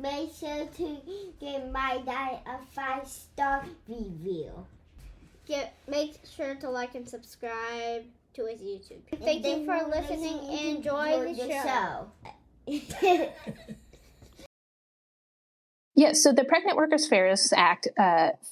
make sure to give my dad a 5-star review. Make sure to like and subscribe to his YouTube. Thank you for listening and enjoy the show. Yeah, so the Pregnant Workers Fairness Act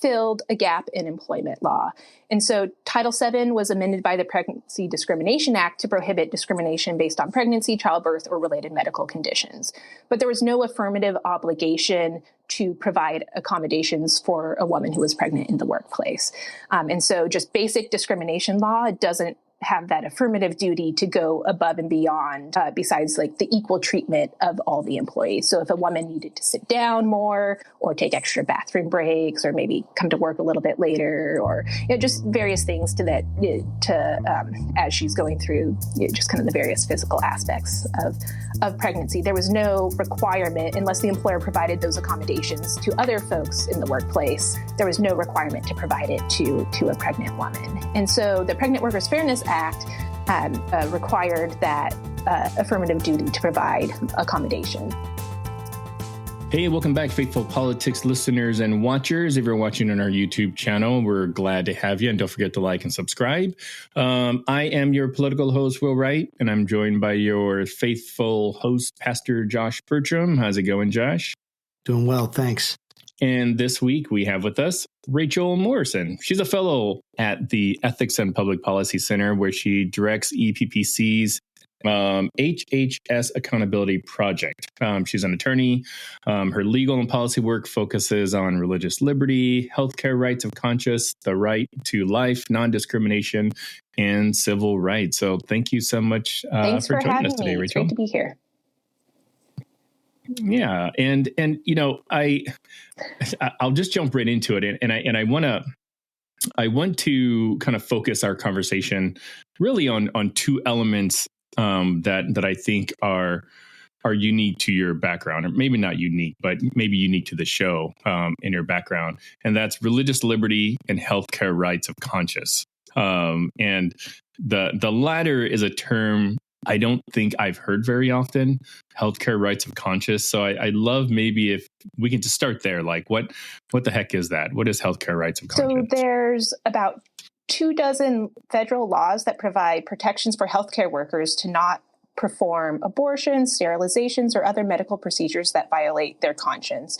filled a gap in employment law. And so Title VII was amended by the Pregnancy Discrimination Act to prohibit discrimination based on pregnancy, childbirth, or related medical conditions. But there was no affirmative obligation to provide accommodations for a woman who was pregnant in the workplace. And so just basic discrimination law doesn't have that affirmative duty to go above and beyond besides like the equal treatment of all the employees. So if a woman needed to sit down more or take extra bathroom breaks or maybe come to work a little bit later or just various things to as she's going through just kind of the various physical aspects of pregnancy, there was no requirement unless the employer provided those accommodations to other folks in the workplace. There was no requirement to provide it to a pregnant woman. And so the Pregnant Workers Fairness Act required that affirmative duty to provide accommodation. Hey, welcome back, faithful politics listeners and watchers. If you're watching on our YouTube channel, we're glad to have you. And don't forget to like and subscribe. I am your political host, Will Wright, and I'm joined by your faithful host, Pastor Josh Burtram. How's it going, Josh? Doing well, thanks. And this week we have with us Rachel Morrison. She's a fellow at the Ethics and Public Policy Center, where she directs EPPC's HHS Accountability Project. She's an attorney. Her legal and policy work focuses on religious liberty, healthcare rights of conscience, the right to life, non-discrimination, and civil rights. So thank you so much for joining us today, Rachel. It's great to be here. Yeah, and I'll just jump right into it, and I want to kind of focus our conversation really on two elements that I think are unique to your background, or maybe not unique, but maybe unique to the show in your background, and that's religious liberty and healthcare rights of conscience. And the latter is a term I don't think I've heard very often, healthcare rights of conscience. So I love maybe if we can just start there. Like, what the heck is that? What is healthcare rights of conscience? So there's about 24 federal laws that provide protections for healthcare workers to not perform abortions, sterilizations, or other medical procedures that violate their conscience.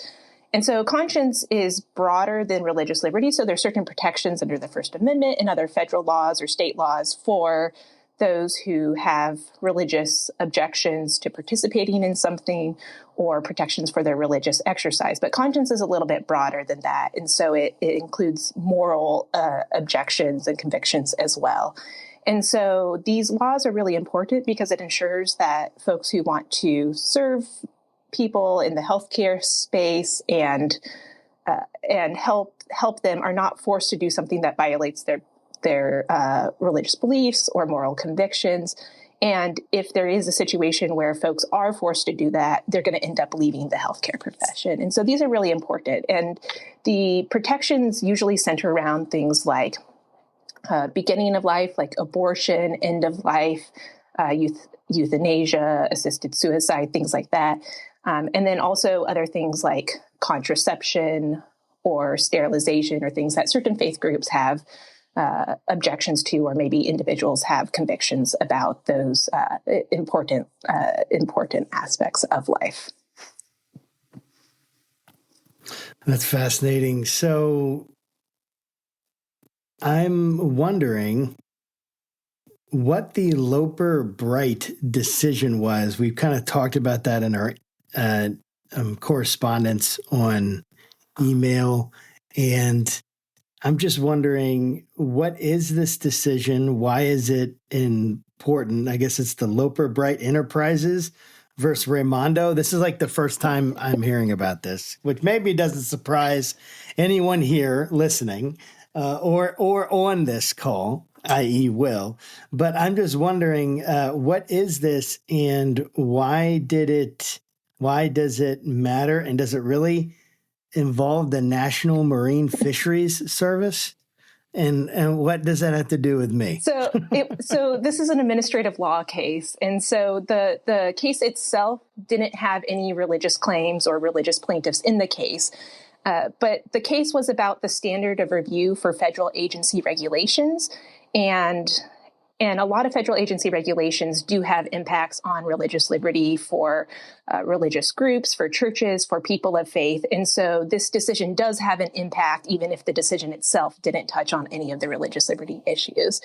And so conscience is broader than religious liberty. So there's certain protections under the First Amendment and other federal laws or state laws for those who have religious objections to participating in something or protections for their religious exercise. But conscience is a little bit broader than that. And so it includes moral objections and convictions as well. And so these laws are really important because it ensures that folks who want to serve people in the healthcare space and help them are not forced to do something that violates their religious beliefs or moral convictions. And if there is a situation where folks are forced to do that, they're going to end up leaving the healthcare profession. And so these are really important. And the protections usually center around things like beginning of life, like abortion, end of life, euthanasia, assisted suicide, things like that. And then also other things like contraception or sterilization or things that certain faith groups have objections to, or maybe individuals have convictions about those important aspects of life. That's fascinating. So I'm wondering what the Loper-Bright decision was. We've kind of talked about that in our correspondence on email, and I'm just wondering, what is this decision? Why is it important? I guess it's the Loper-Bright Enterprises versus Raimondo. This is like the first time I'm hearing about this, which maybe doesn't surprise anyone here listening or on this call, i.e. Will. But I'm just wondering, what is this and why does it matter? And does it really involve the National Marine Fisheries Service? And what does that have to do with me? So this is an administrative law case. And so the case itself didn't have any religious claims or religious plaintiffs in the case. But the case was about the standard of review for federal agency regulations. And a lot of federal agency regulations do have impacts on religious liberty for religious groups, for churches, for people of faith. And so this decision does have an impact, even if the decision itself didn't touch on any of the religious liberty issues.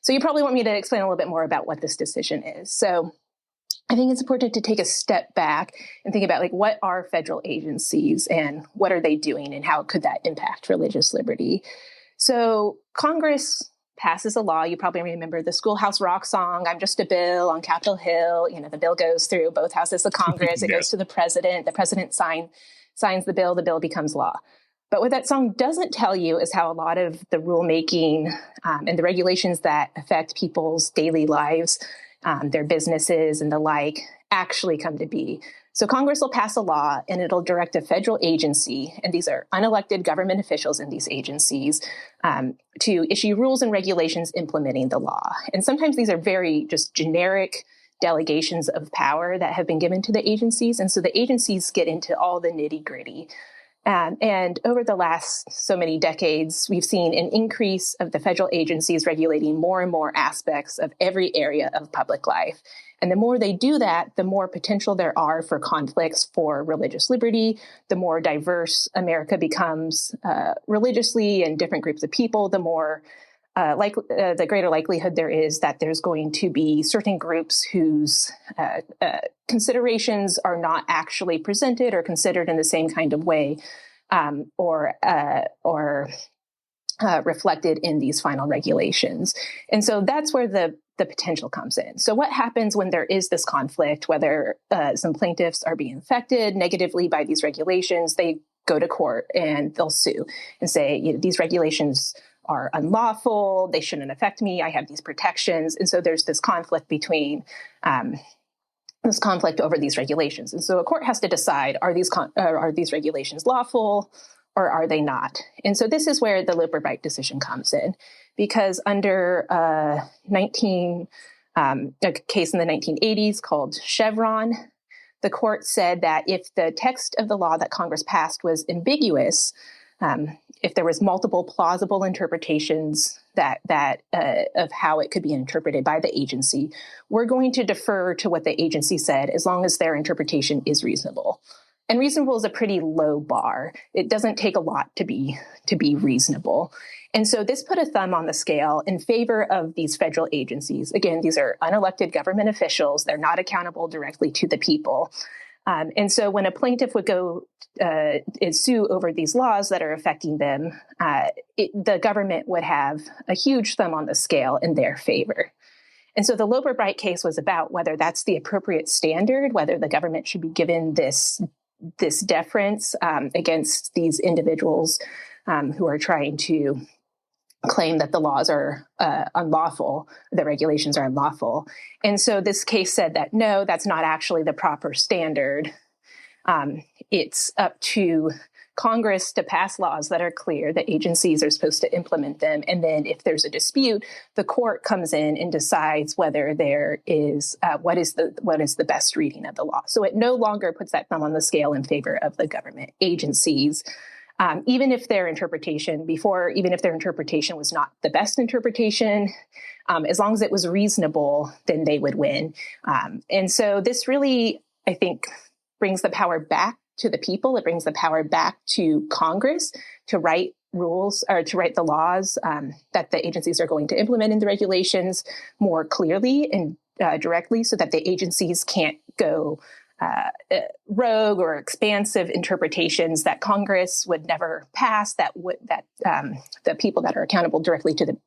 So you probably want me to explain a little bit more about what this decision is. So I think it's important to take a step back and think about, like, what are federal agencies and what are they doing and how could that impact religious liberty? So Congress passes a law. You probably remember the Schoolhouse Rock song, "I'm just a bill on Capitol Hill." You know, the bill goes through both houses of Congress. It goes to the president signs the bill becomes law. But what that song doesn't tell you is how a lot of the rulemaking and the regulations that affect people's daily lives, their businesses and the like, actually come to be. So Congress will pass a law and it'll direct a federal agency, and these are unelected government officials in these agencies, to issue rules and regulations implementing the law. And sometimes these are very just generic delegations of power that have been given to the agencies. And so the agencies get into all the nitty gritty. And over the last so many decades, we've seen an increase of the federal agencies regulating more and more aspects of every area of public life. And the more they do that, the more potential there are for conflicts for religious liberty, the more diverse America becomes religiously and different groups of people, the more the greater likelihood there is that there's going to be certain groups whose considerations are not actually presented or considered in the same kind of way or reflected in these final regulations. And so that's where the potential comes in. So what happens when there is this conflict, whether some plaintiffs are being affected negatively by these regulations? They go to court and they'll sue and say, you know, these regulations are unlawful, they shouldn't affect me, I have these protections. And so there's this conflict between this conflict over these regulations. And so a court has to decide, are these regulations lawful or are they not? And so this is where the Loper-Bright decision comes in, because under a case in the 1980s called Chevron, the court said that if the text of the law that Congress passed was ambiguous, if there was multiple plausible interpretations that of how it could be interpreted by the agency, we're going to defer to what the agency said as long as their interpretation is reasonable. And reasonable is a pretty low bar. It doesn't take a lot to be reasonable. And so this put a thumb on the scale in favor of these federal agencies. Again, these are unelected government officials. They're not accountable directly to the people. And so when a plaintiff would go sue over these laws that are affecting them, the government would have a huge thumb on the scale in their favor. And so the Loper-Bright case was about whether that's the appropriate standard, whether the government should be given this deference against these individuals who are trying to claim that the laws are unlawful, the regulations are unlawful. And so this case said that, no, that's not actually the proper standard. It's up to Congress to pass laws that are clear. The agencies are supposed to implement them. And then if there's a dispute, the court comes in and decides whether there is, what is the best reading of the law. So it no longer puts that thumb on the scale in favor of the government agencies. Even if their interpretation was not the best interpretation, as long as it was reasonable, then they would win. And so this really, I think, brings the power back to the people. It brings the power back to Congress to write rules or to write the laws that the agencies are going to implement in the regulations more clearly and directly, so that the agencies can't go rogue or expansive interpretations that Congress would never pass, that the people that are accountable directly to the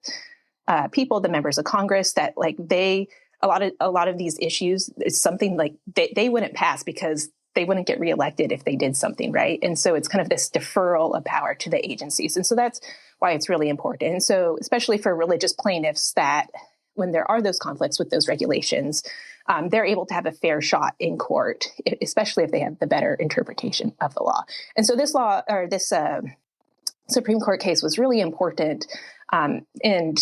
people, the members of Congress, that like a lot of these issues is something like they wouldn't pass because they wouldn't get reelected if they did something right. And so it's kind of this deferral of power to the agencies. And so that's why it's really important. And so especially for religious plaintiffs, that when there are those conflicts with those regulations, they're able to have a fair shot in court, especially if they have the better interpretation of the law. And so this Supreme Court case was really important in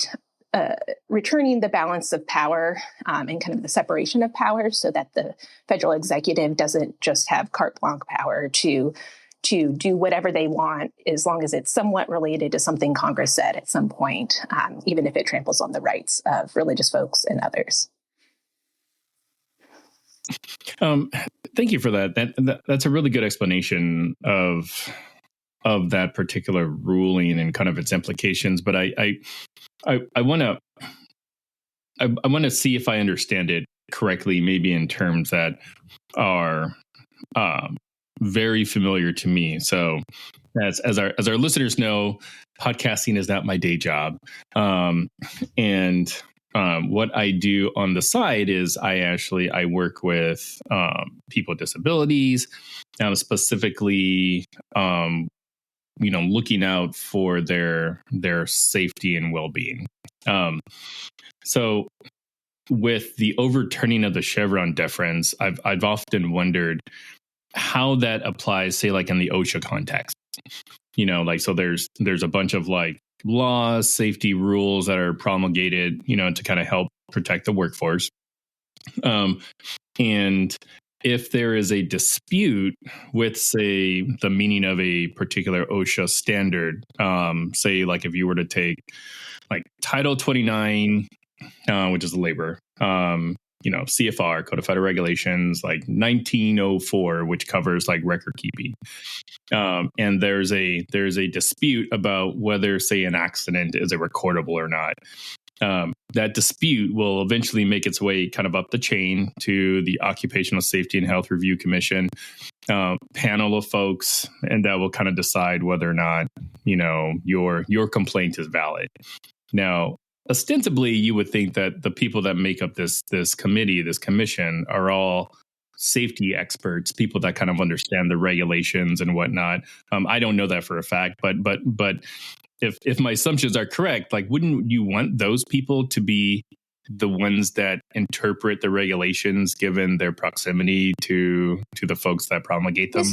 returning the balance of power and kind of the separation of powers so that the federal executive doesn't just have carte blanche power to do whatever they want as long as it's somewhat related to something Congress said at some point, even if it tramples on the rights of religious folks and others. Thank you for that. That's a really good explanation of that particular ruling and kind of its implications. But I want to see if I understand it correctly, maybe in terms that are very familiar to me. So as our listeners know, podcasting is not my day job. And what I do on the side is I work with people with disabilities, specifically, looking out for their safety and well-being. So with the overturning of the Chevron deference, I've often wondered how that applies, say, like in the OSHA context. So there's a bunch of like laws, safety rules that are promulgated, to kind of help protect the workforce. And if there is a dispute with, say, the meaning of a particular OSHA standard, say, like if you were to take like Title 29, which is labor, CFR, Code of Federal Regulations, like 1904, which covers like record keeping. And there's a dispute about whether, say, an accident is a recordable or not. That dispute will eventually make its way kind of up the chain to the Occupational Safety and Health Review Commission panel of folks, and that will kind of decide whether or not, your complaint is valid. Now, ostensibly, you would think that the people that make up this committee, this commission, are all safety experts, people that kind of understand the regulations and whatnot. I don't know that for a fact, but if my assumptions are correct, like, wouldn't you want those people to be the ones that interpret the regulations, given their proximity to the folks that promulgate them?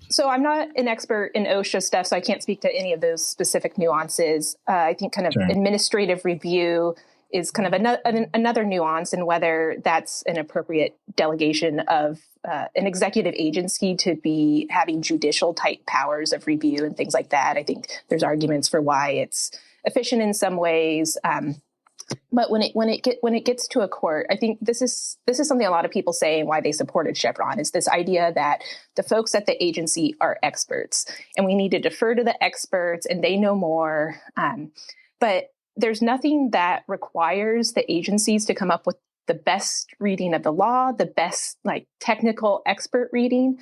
So I'm not an expert in OSHA stuff, so I can't speak to any of those specific nuances. I think kind of administrative review is kind of another nuance in whether that's an appropriate delegation of an executive agency to be having judicial type powers of review and things like that. I think there's arguments for why it's efficient in some ways. But when it gets to a court, I think this is something a lot of people say and why they supported Chevron is this idea that the folks at the agency are experts and we need to defer to the experts and they know more. But there's nothing that requires the agencies to come up with the best reading of the law, the best like technical expert reading.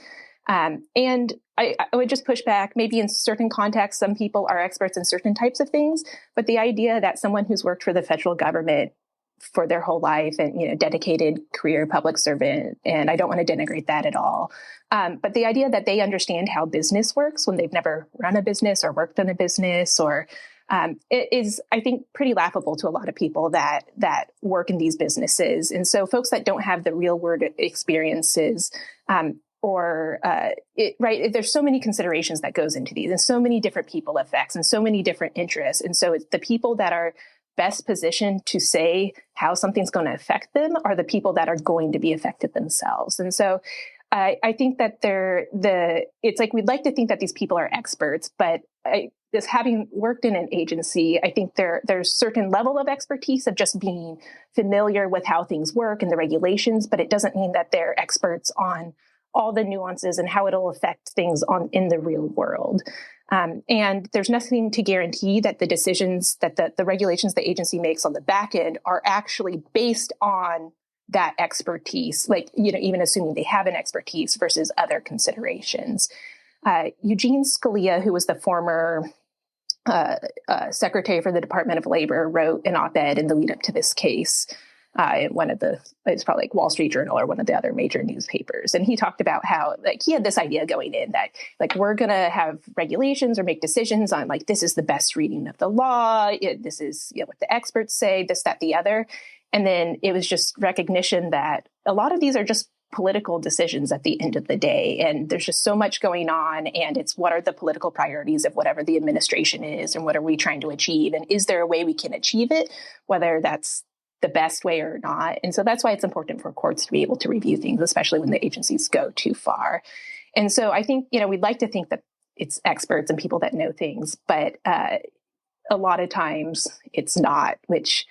And I would just push back, maybe in certain contexts, some people are experts in certain types of things, but the idea that someone who's worked for the federal government for their whole life and, dedicated career public servant, and I don't want to denigrate that at all. But the idea that they understand how business works when they've never run a business or worked in a business or it is, I think, pretty laughable to a lot of people that work in these businesses. And so folks that don't have the real world experiences there's so many considerations that goes into these and so many different people effects and so many different interests. And so it's the people that are best positioned to say how something's going to affect them are the people that are going to be affected themselves. And so I think that it's like we'd like to think that these people are experts, but having worked in an agency, I think there's certain level of expertise of just being familiar with how things work and the regulations, but it doesn't mean that they're experts on all the nuances and how it'll affect things in the real world. And there's nothing to guarantee that the decisions that the regulations the agency makes on the back end are actually based on that expertise, like, even assuming they have an expertise versus other considerations. Eugene Scalia, who was the former secretary for the Department of Labor, wrote an op-ed in the lead up to this case in it's probably like Wall Street Journal or one of the other major newspapers. And he talked about how he had this idea going in that we're going to have regulations or make decisions on this is the best reading of the law. This is what the experts say, this, that, the other. And then it was just recognition that a lot of these are just political decisions at the end of the day. And there's just so much going on. And it's what are the political priorities of whatever the administration is, and what are we trying to achieve? And is there a way we can achieve it, whether that's the best way or not? And so that's why it's important for courts to be able to review things, especially when the agencies go too far. And so I think, we'd like to think that it's experts and people that know things, but a lot of times it's not, which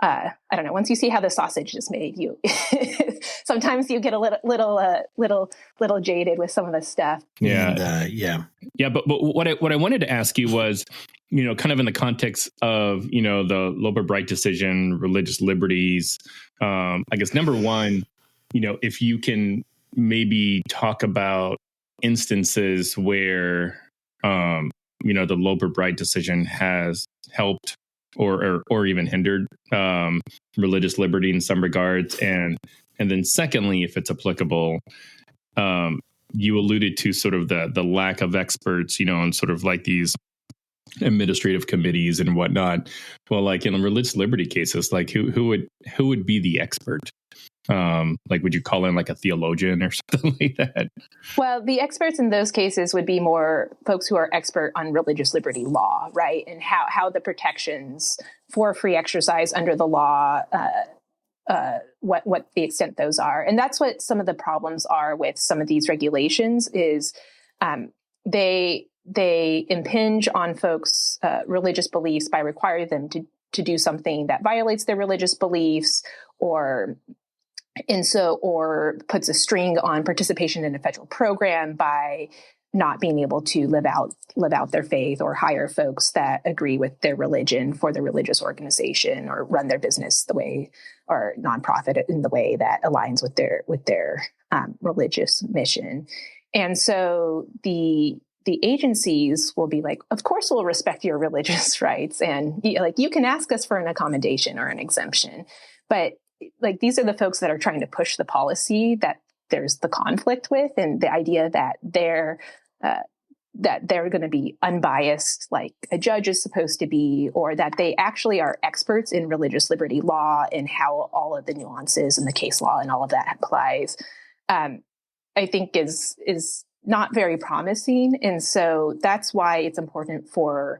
I don't know. Once you see how the sausage is made, you sometimes you get a little jaded with some of the stuff. Yeah, yeah. But what I wanted to ask you was, kind of in the context of the Loper-Bright decision, religious liberties. I guess number one, if you can maybe talk about instances where the Loper-Bright decision has helped or even hindered religious liberty in some regards, and then secondly, if it's applicable, you alluded to sort of the lack of experts, and sort of like these administrative committees and whatnot. Well, like in religious liberty cases, like who would be the expert? Like, would you call in like a theologian or something like that? Well, the experts in those cases would be more folks who are expert on religious liberty law, right? And how the protections for free exercise under the law, what the extent those are. And that's what some of the problems are with some of these regulations is they impinge on folks' religious beliefs by requiring them to do something that violates their religious beliefs or puts a string on participation in a federal program by not being able to live out their faith, or hire folks that agree with their religion for their religious organization, or run their business the way, or nonprofit in the way that aligns with their religious mission. And so the agencies will be like, of course, we'll respect your religious rights, and you can ask us for an accommodation or an exemption, but like these are the folks that are trying to push the policy that there's the conflict with, and the idea that they're going to be unbiased, like a judge is supposed to be, or that they actually are experts in religious liberty law and how all of the nuances and the case law and all of that applies. I think is not very promising, and so that's why it's important for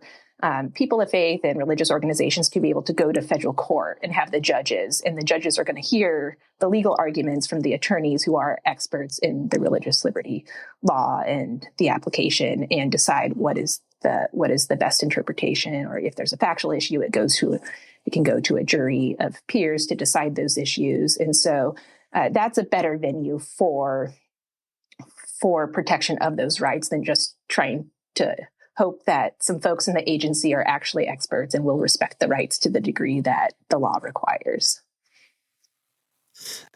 people of faith and religious organizations to be able to go to federal court and have the judges are going to hear the legal arguments from the attorneys who are experts in the religious liberty law and the application, and decide what is the best interpretation, or if there's a factual issue, it can go to a jury of peers to decide those issues. And so that's a better venue for protection of those rights than just trying to hope that some folks in the agency are actually experts and will respect the rights to the degree that the law requires.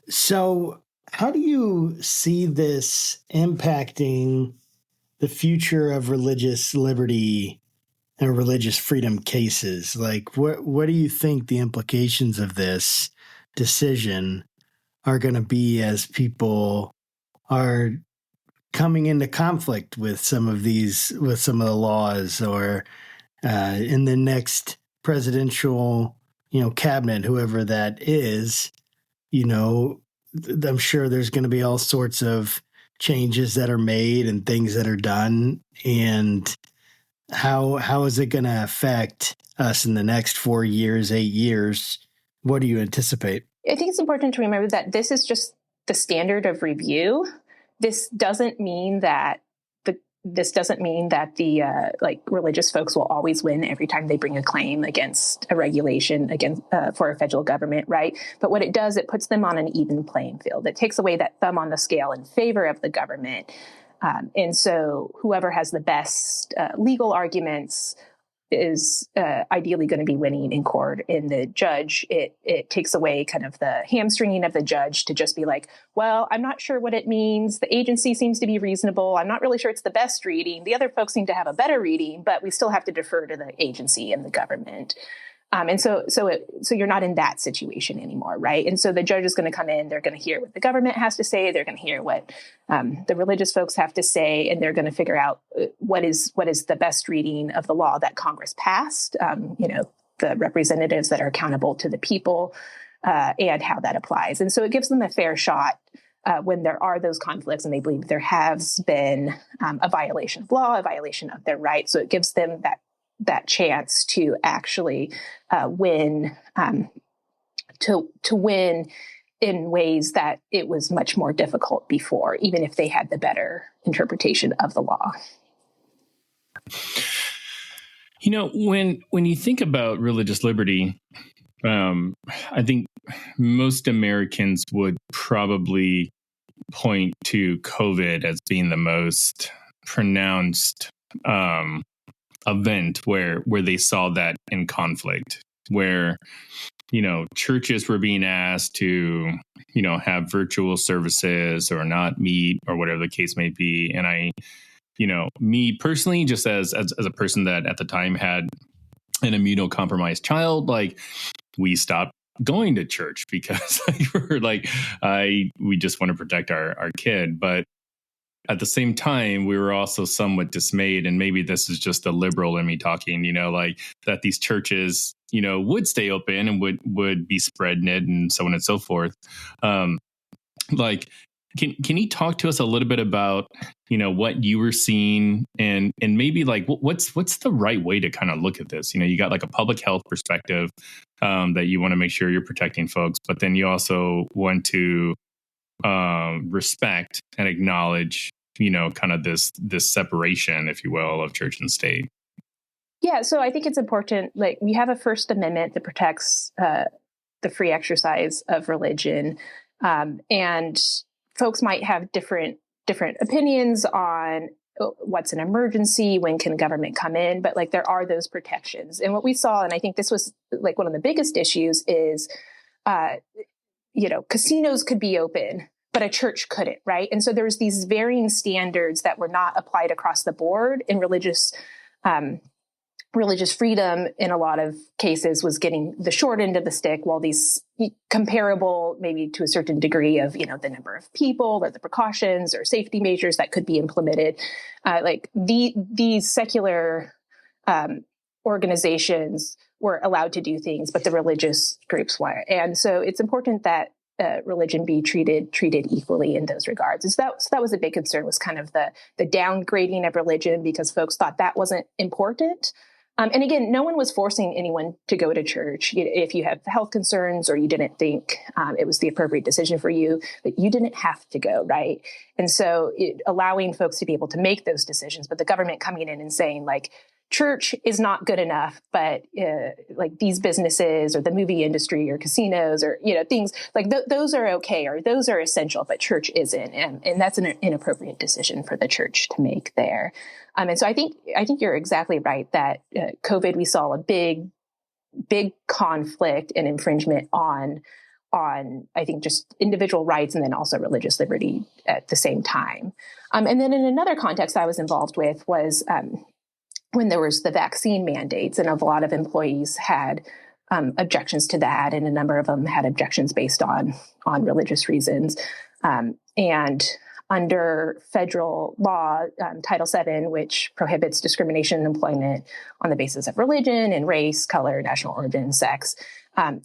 So how do you see this impacting the future of religious liberty and religious freedom cases? Like, what do you think the implications of this decision are going to be as people are coming into conflict with some of the laws, or in the next presidential, cabinet, whoever that is, I'm sure there's going to be all sorts of changes that are made and things that are done. And how is it going to affect us in the next 4 years, 8 years? What do you anticipate? I think it's important to remember that this is just the standard of review. This doesn't mean that the religious folks will always win every time they bring a claim against a regulation for a federal government, right? But what it does, it puts them on an even playing field. It takes away that thumb on the scale in favor of the government. And so whoever has the best legal arguments is ideally going to be winning in court. In the judge, it takes away kind of the hamstringing of the judge to just be like, well, I'm not sure what it means. The agency seems to be reasonable. I'm not really sure it's the best reading. The other folks seem to have a better reading, but we still have to defer to the agency and the government. And so you're not in that situation anymore, right? And so the judge is going to come in, they're going to hear what the government has to say, they're going to hear what the religious folks have to say, and they're going to figure out what is the best reading of the law that Congress passed, the representatives that are accountable to the people, and how that applies. And so it gives them a fair shot when there are those conflicts and they believe there has been a violation of law, a violation of their rights. So it gives them that chance to actually win, to win in ways that it was much more difficult before, even if they had the better interpretation of the law. You know, when you think about religious liberty, I think most Americans would probably point to COVID as being the most pronounced event where they saw that in conflict, where, you know, churches were being asked to, you know, have virtual services or not meet or whatever the case may be. And I, you know, me personally, just as a person that at the time had an immunocompromised child, like, we stopped going to church because we're like, we just want to protect our kid. But at the same time, we were also somewhat dismayed, and maybe this is just the liberal in me talking, you know, like that these churches, you know, would stay open and would be spreading it and so on and so forth. Like, can you talk to us a little bit about, you know, what you were seeing and maybe like what's the right way to kind of look at this? You know, you got like a public health perspective that you want to make sure you're protecting folks, but then you also want to respect and acknowledge, you know, kind of this separation, if you will, of church and state. Yeah, so I think it's important. Like, we have a First Amendment that protects the free exercise of religion, and folks might have different opinions on what's an emergency, when can government come in, but like there are those protections. And what we saw, and I think this was like one of the biggest issues, is you know, casinos could be open, but a church couldn't, right? And so there's these varying standards that were not applied across the board, in religious freedom in a lot of cases was getting the short end of the stick, while these comparable, maybe to a certain degree, of, you know, the number of people or the precautions or safety measures that could be implemented, like these secular organizations were allowed to do things, but the religious groups weren't. And so it's important that religion be treated equally in those regards. So that was a big concern, was kind of the downgrading of religion, because folks thought that wasn't important. And again, no one was forcing anyone to go to church. If you have health concerns or you didn't think it was the appropriate decision for you, but you didn't have to go, right? And so allowing folks to be able to make those decisions, but the government coming in and saying, like, church is not good enough, but like these businesses or the movie industry or casinos or, you know, things like those are okay, or those are essential, but church isn't. And that's an inappropriate decision for the church to make there. And so I think you're exactly right that COVID, we saw a big conflict and infringement on, I think, just individual rights and then also religious liberty at the same time. And then in another context I was involved with was when there was the vaccine mandates, and a lot of employees had objections to that, and a number of them had objections based on religious reasons. And under federal law, Title VII, which prohibits discrimination in employment on the basis of religion and race, color, national origin, sex,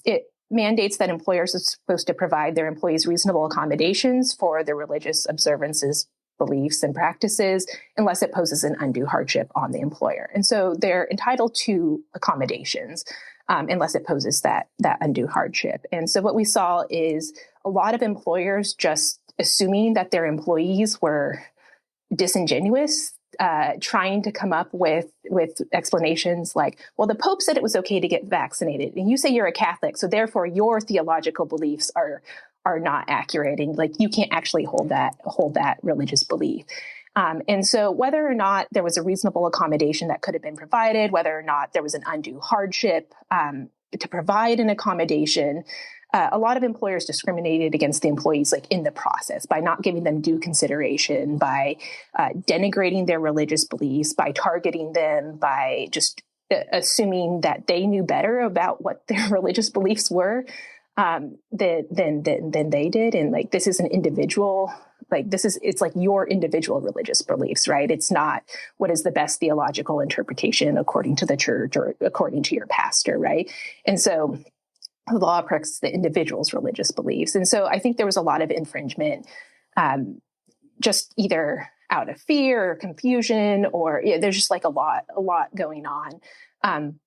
it mandates that employers are supposed to provide their employees reasonable accommodations for their religious observances, beliefs, and practices, unless it poses an undue hardship on the employer. And so they're entitled to accommodations unless it poses that undue hardship. And so what we saw is a lot of employers just assuming that their employees were disingenuous, trying to come up with explanations like, well, the Pope said it was okay to get vaccinated, and you say you're a Catholic, so therefore your theological beliefs are not accurate, and like you can't actually hold that religious belief. And so whether or not there was a reasonable accommodation that could have been provided, whether or not there was an undue hardship to provide an accommodation, a lot of employers discriminated against the employees, like in the process, by not giving them due consideration, by denigrating their religious beliefs, by targeting them, by just assuming that they knew better about what their religious beliefs were than they did. And like, this is an individual, like it's like your individual religious beliefs, right? It's not what is the best theological interpretation according to the church or according to your pastor, right? And so the law protects the individual's religious beliefs. And so I think there was a lot of infringement, just either out of fear or confusion, or there's just like a lot going on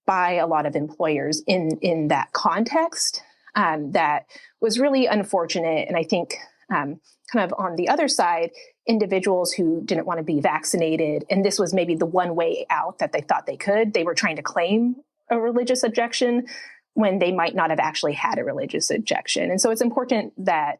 by a lot of employers in that context that was really unfortunate. And I think kind of on the other side, individuals who didn't want to be vaccinated, and this was maybe the one way out that they thought they were trying to claim a religious objection when they might not have actually had a religious objection. And so it's important that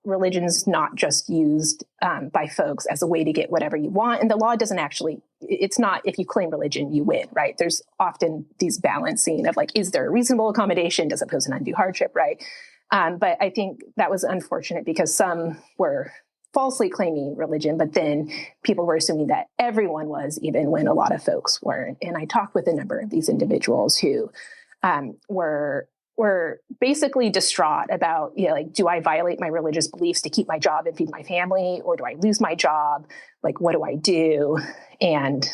religion's not just used by folks as a way to get whatever you want. And the law doesn't actually, it's not if you claim religion, you win, right? There's often these balancing of like, is there a reasonable accommodation? Does it pose an undue hardship, right? But I think that was unfortunate because some were falsely claiming religion, but then people were assuming that everyone was, even when a lot of folks weren't. And I talked with a number of these individuals who were basically distraught about, like, do I violate my religious beliefs to keep my job and feed my family, or do I lose my job? Like, what do I do? And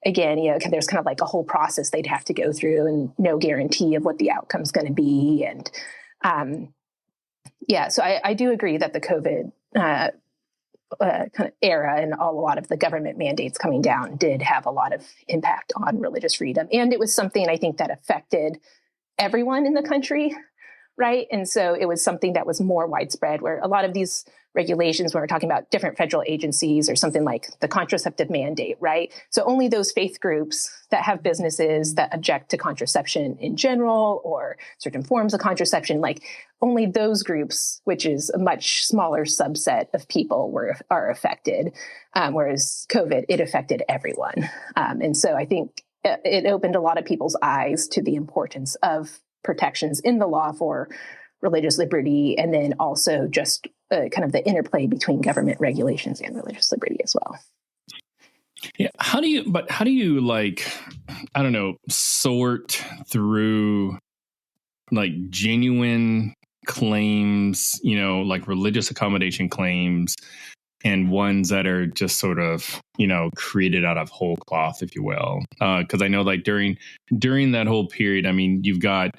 again, there's kind of like a whole process they'd have to go through, and no guarantee of what the outcome's going to be. And so I do agree that the COVID kind of era and a lot of the government mandates coming down did have a lot of impact on religious freedom. And it was something I think that affected everyone in the country, right? And so it was something that was more widespread, where a lot of these regulations, when we're talking about different federal agencies or something like the contraceptive mandate, right? So only those faith groups that have businesses that object to contraception in general or certain forms of contraception, like only those groups, which is a much smaller subset of people, are affected. Whereas COVID, it affected everyone. And so I think it opened a lot of people's eyes to the importance of protections in the law for religious liberty, and then also just kind of the interplay between government regulations and religious liberty as well. Yeah. How do you like, I don't know, sort through like genuine claims, like religious accommodation claims, and ones that are just sort of, created out of whole cloth, if you will? Because I know like during that whole period, I mean, you've got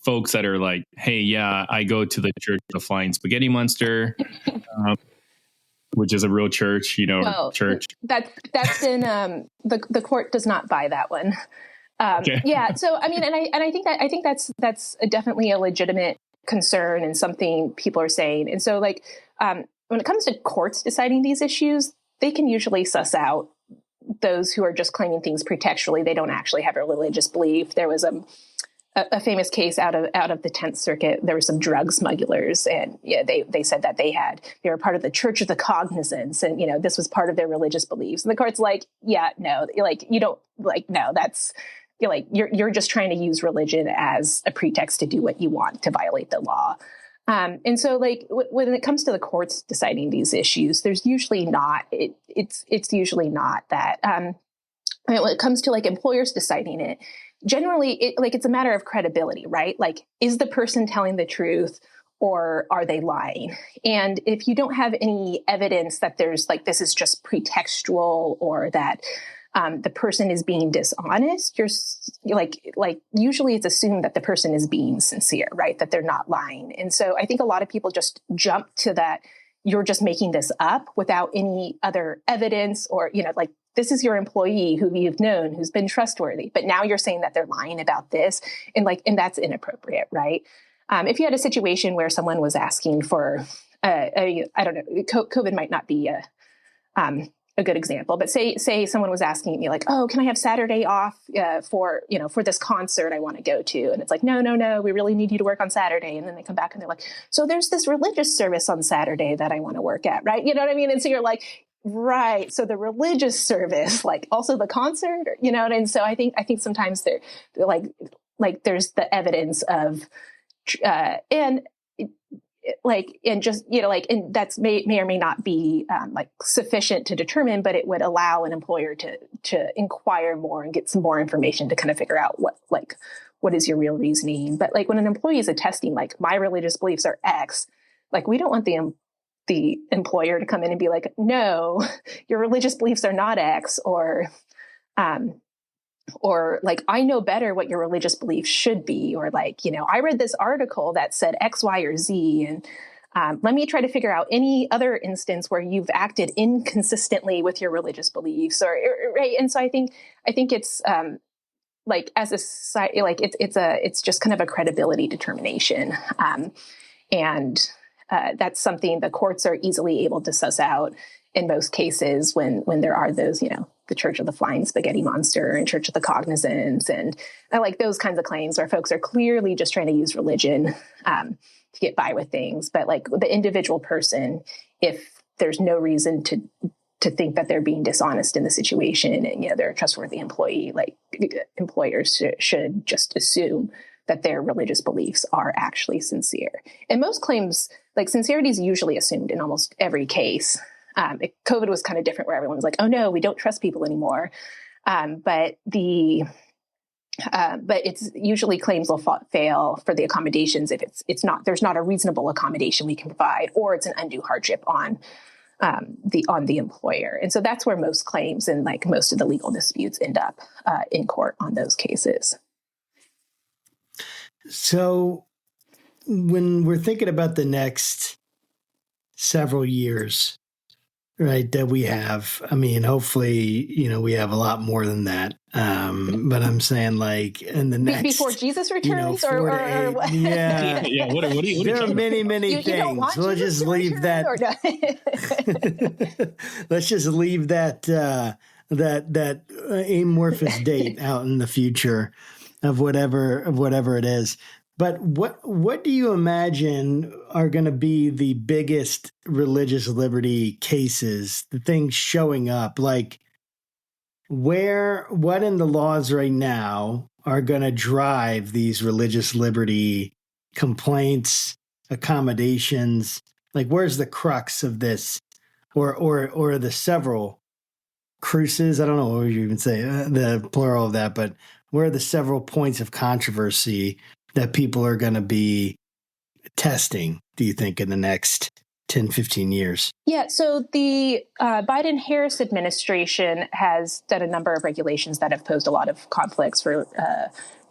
folks that are like, hey, yeah, I go to the Church of the Flying Spaghetti Monster, which is a real church, church. That's been, the court does not buy that one. Okay. Yeah. So, I mean, I think that's definitely a legitimate concern and something people are saying. And so like, when it comes to courts deciding these issues, they can usually suss out those who are just claiming things pretextually. They don't actually have a religious belief. There was a famous case out of the 10th Circuit. There were some drug smugglers, and they said that they were part of the Church of the Cognizance, and this was part of their religious beliefs. And the court's like, yeah, no, like you don't, like, no, that's, you're just trying to use religion as a pretext to do what you want to violate the law. And so like when it comes to the courts deciding these issues, there's usually not, it's usually not that, when it comes to like employers deciding it, generally it's a matter of credibility, right? Like, is the person telling the truth or are they lying? And if you don't have any evidence that there's like, this is just pretextual, or that the person is being dishonest, you're like usually it's assumed that the person is being sincere, right? That they're not lying. And so I think a lot of people just jump to that. You're just making this up without any other evidence, or, like, this is your employee who you've known, who's been trustworthy, but now you're saying that they're lying about this, and that's inappropriate, right? If you had a situation where someone was asking for, I don't know, COVID might not be a good example, but say someone was asking me like, oh, can I have Saturday off for this concert I want to go to? And it's like, no, we really need you to work on Saturday. And then they come back and they're like, so there's this religious service on Saturday that I want to work at, right? You know what I mean? And so you're like, right. So the religious service, like also the concert, and so I think sometimes they're like there's the evidence of, and that's may or may not be like sufficient to determine, but it would allow an employer to inquire more and get some more information to kind of figure out what is your real reasoning. But like when an employee is attesting, like, my religious beliefs are X, like we don't want the employer to come in and be like, no, your religious beliefs are not X, or or like, I know better what your religious beliefs should be, or like, I read this article that said X, Y, or Z, and let me try to figure out any other instance where you've acted inconsistently with your religious beliefs, or right. And so I think it's like, as a society, like it's just kind of a credibility determination, and that's something the courts are easily able to suss out in most cases when there are those, the Church of the Flying Spaghetti Monster and Church of the Cognizance, and like those kinds of claims where folks are clearly just trying to use religion to get by with things. But like the individual person, if there's no reason to think that they're being dishonest in the situation and, they're a trustworthy employee, like employers should just assume that their religious beliefs are actually sincere. And most claims, like sincerity is usually assumed in almost every case. COVID was kind of different, where everyone was like, oh no, we don't trust people anymore. But it's usually claims will fail for the accommodations if there's not a reasonable accommodation we can provide, or it's an undue hardship on the employer. And so that's where most claims and like most of the legal disputes end up in court on those cases. So when we're thinking about the next several years, right, that we have, I mean, hopefully, we have a lot more than that. But I'm saying, like, in the next, before Jesus returns, or what? Yeah. Yeah. What are you there are many you things. Don't want We'll Jesus just to leave return, that. Let's just leave that amorphous date out in the future of whatever it is. But what do you imagine are going to be the biggest religious liberty cases, the things showing up? Like, what in the laws right now are going to drive these religious liberty complaints, accommodations? Like, where's the crux of this, or the several cruces? I don't know what you even say, the plural of that, but where are the several points of controversy that people are going to be testing, do you think, in the next 10, 15 years? Yeah, so the Biden-Harris administration has done a number of regulations that have posed a lot of conflicts for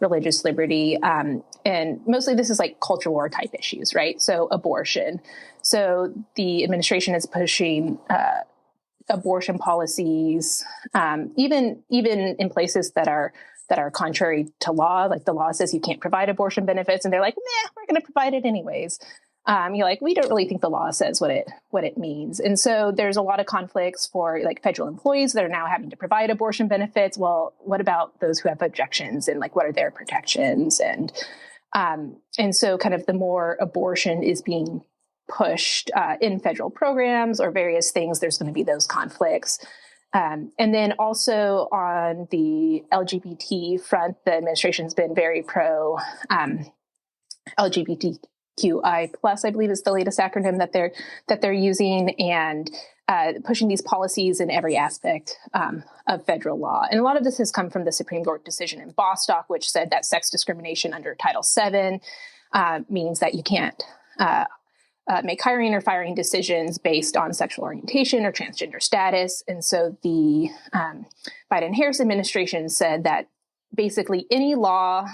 religious liberty. And mostly this is like culture war type issues, right? So abortion. So the administration is pushing abortion policies, even in places that are contrary to law. Like the law says you can't provide abortion benefits, and they're like, nah, we're going to provide it anyways. You're like, we don't really think the law says what it means. And so there's a lot of conflicts for like federal employees that are now having to provide abortion benefits. Well, what about those who have objections, and like, what are their protections? And so kind of the more abortion is being pushed in federal programs or various things, there's going to be those conflicts. And then also on the LGBT front, the administration's been very pro LGBTQI plus, I believe is the latest acronym that they're using, and pushing these policies in every aspect of federal law. And a lot of this has come from the Supreme Court decision in Bostock, which said that sex discrimination under Title VII means that you can't make hiring or firing decisions based on sexual orientation or transgender status. And so the Biden-Harris administration said that basically any law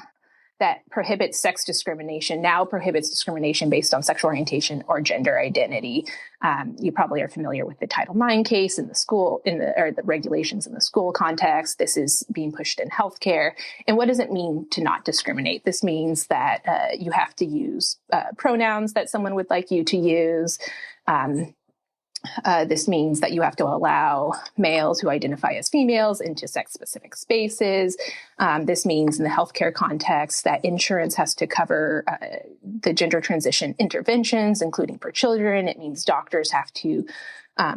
that prohibits sex discrimination now prohibits discrimination based on sexual orientation or gender identity. You probably are familiar with the Title IX case in the school, or the regulations in the school context. This is being pushed in healthcare. And what does it mean to not discriminate? This means that you have to use pronouns that someone would like you to use. This means that you have to allow males who identify as females into sex-specific spaces. This means in the healthcare context that insurance has to cover the gender transition interventions, including for children. It means doctors have to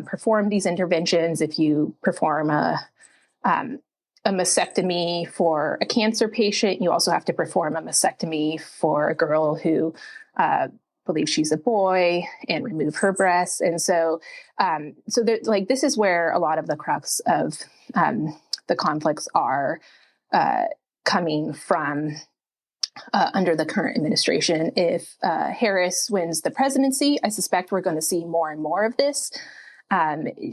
perform these interventions. If you perform a mastectomy for a cancer patient, you also have to perform a mastectomy for a girl who believe she's a boy and remove her breasts. And so like, this is where a lot of the crux of the conflicts are coming from under the current administration. If Harris wins the presidency, I suspect we're going to see more and more of this.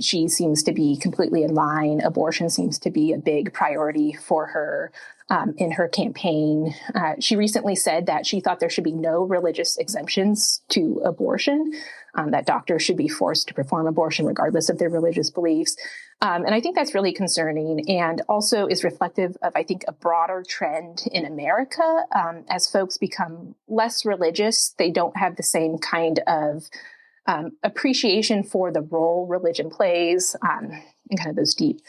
She seems to be completely in line. Abortion seems to be a big priority for her in her campaign. She recently said that she thought there should be no religious exemptions to abortion, that doctors should be forced to perform abortion regardless of their religious beliefs. And I think that's really concerning and also is reflective of, I think, a broader trend in America. As folks become less religious, they don't have the same kind of appreciation for the role religion plays and kind of those deep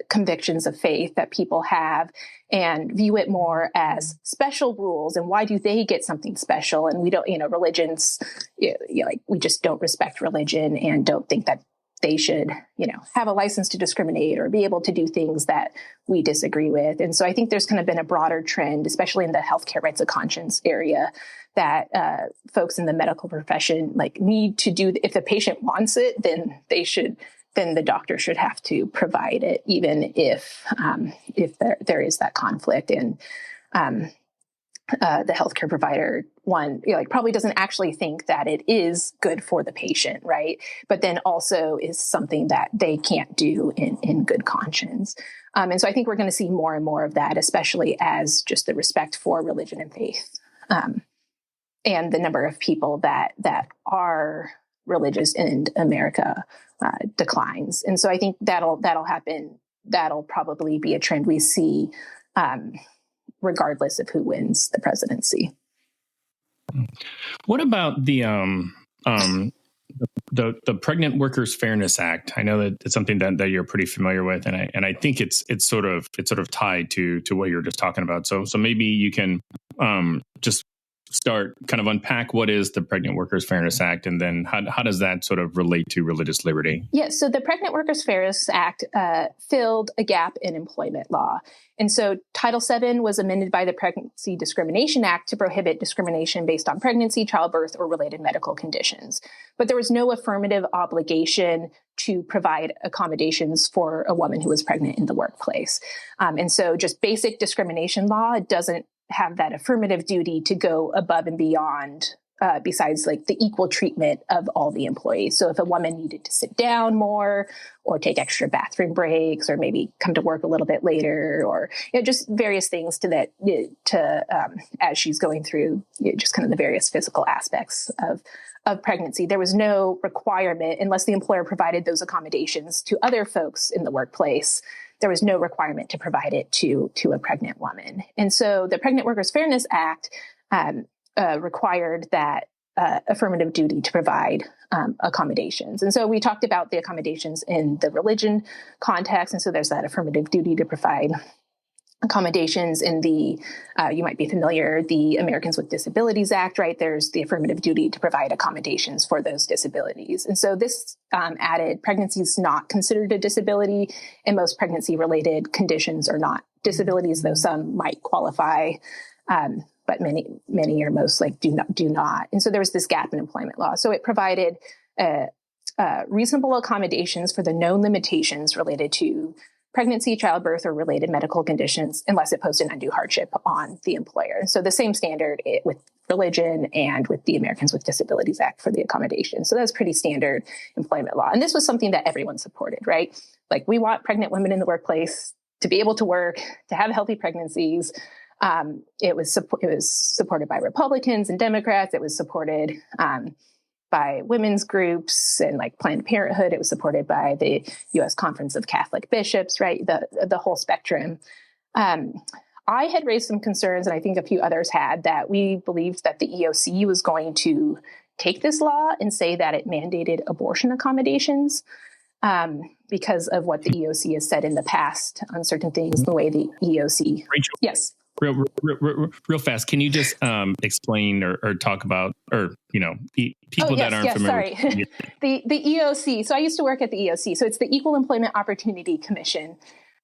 convictions of faith that people have, and view it more as special rules. And why do they get something special? And we don't, religions, like we just don't respect religion and don't think that they should, have a license to discriminate or be able to do things that we disagree with. And so I think there's kind of been a broader trend, especially in the healthcare rights of conscience area, that folks in the medical profession need to do. If the patient wants it, then the doctor should have to provide it, even if there is that conflict. And the healthcare provider, probably doesn't actually think that it is good for the patient, right? But then also is something that they can't do in good conscience. And so I think we're going to see more and more of that, especially as just the respect for religion and faith and the number of people that are religious in America declines. And so I think that'll happen. That'll probably be a trend we see regardless of who wins the presidency. What about the Pregnant Workers Fairness Act? I know that it's something that you're pretty familiar with, and I think it's sort of tied to what you're just talking about. So maybe you can just start kind of unpack what is the Pregnant Workers Fairness Act, and then how does that sort of relate to religious liberty? Yeah, so the Pregnant Workers Fairness Act filled a gap in employment law. And so Title VII was amended by the Pregnancy Discrimination Act to prohibit discrimination based on pregnancy, childbirth, or related medical conditions. But there was no affirmative obligation to provide accommodations for a woman who was pregnant in the workplace. And so just basic discrimination law doesn't have that affirmative duty to go above and beyond besides the equal treatment of all the employees. So if a woman needed to sit down more or take extra bathroom breaks or maybe come to work a little bit later or just various things as she's going through just kind of the various physical aspects of pregnancy, there was no requirement unless the employer provided those accommodations to other folks in the workplace. There was no requirement to provide it to a pregnant woman. And so the Pregnant Workers Fairness Act required that affirmative duty to provide accommodations. And so we talked about the accommodations in the religion context. And so there's that affirmative duty to provide accommodations in the, you might be familiar, the Americans with Disabilities Act, right? There's the affirmative duty to provide accommodations for those disabilities. And so this added pregnancy is not considered a disability, and most pregnancy-related conditions are not disabilities, though some might qualify, but many or most do not. And so there was this gap in employment law. So it provided reasonable accommodations for the known limitations related to pregnancy, childbirth, or related medical conditions, unless it posed an undue hardship on the employer. So the same standard with religion and with the Americans with Disabilities Act for the accommodation. So that's pretty standard employment law. And this was something that everyone supported, right? We want pregnant women in the workplace to be able to work, to have healthy pregnancies. It was supported by Republicans and Democrats. It was supported by women's groups and Planned Parenthood. It was supported by the U.S. Conference of Catholic Bishops, right? The whole spectrum. I had raised some concerns, and I think a few others had, that we believed that the EEOC was going to take this law and say that it mandated abortion accommodations because of what the EEOC has said in the past on certain things, the way the EEOC... Rachel. Yes. Real fast, can you just explain or talk about, or people that aren't familiar? Sorry. The EEOC. So I used to work at the EEOC. So it's the Equal Employment Opportunity Commission,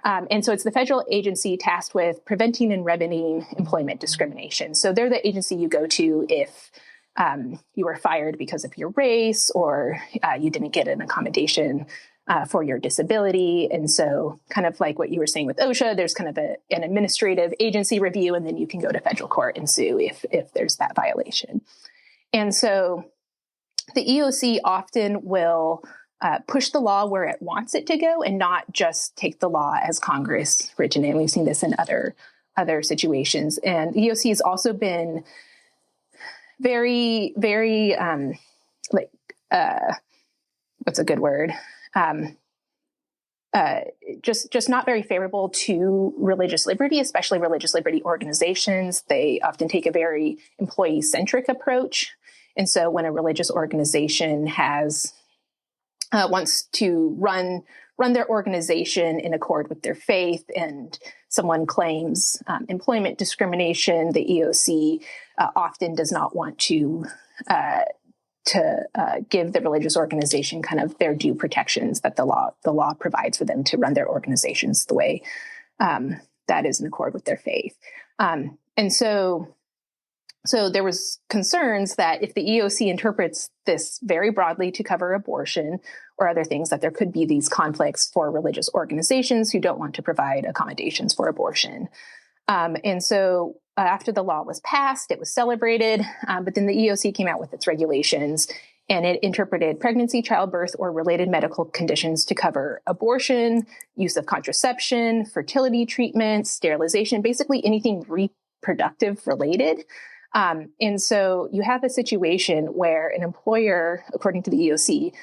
and so it's the federal agency tasked with preventing and remedying employment discrimination. So they're the agency you go to if you were fired because of your race or you didn't get an accommodation for your disability. And so kind of like what you were saying with OSHA, there's kind of an administrative agency review, and then you can go to federal court and sue if there's that violation. And so the EEOC often will push the law where it wants it to go and not just take the law as Congress written it. And we've seen this in other situations. And the EEOC has also been very, very, what's a good word? Just not very favorable to religious liberty, especially religious liberty organizations. They often take a very employee-centric approach. And so when a religious organization wants to run their organization in accord with their faith, and someone claims employment discrimination, the EEOC often does not want to give the religious organization kind of their due protections that the law provides for them to run their organizations the way that is in accord with their faith. And so there was concerns that if the EEOC interprets this very broadly to cover abortion or other things, that there could be these conflicts for religious organizations who don't want to provide accommodations for abortion. And so after the law was passed, it was celebrated, but then the EEOC came out with its regulations, and it interpreted pregnancy, childbirth, or related medical conditions to cover abortion, use of contraception, fertility treatments, sterilization, basically anything reproductive related. And so you have a situation where an employer, according to the EEOC,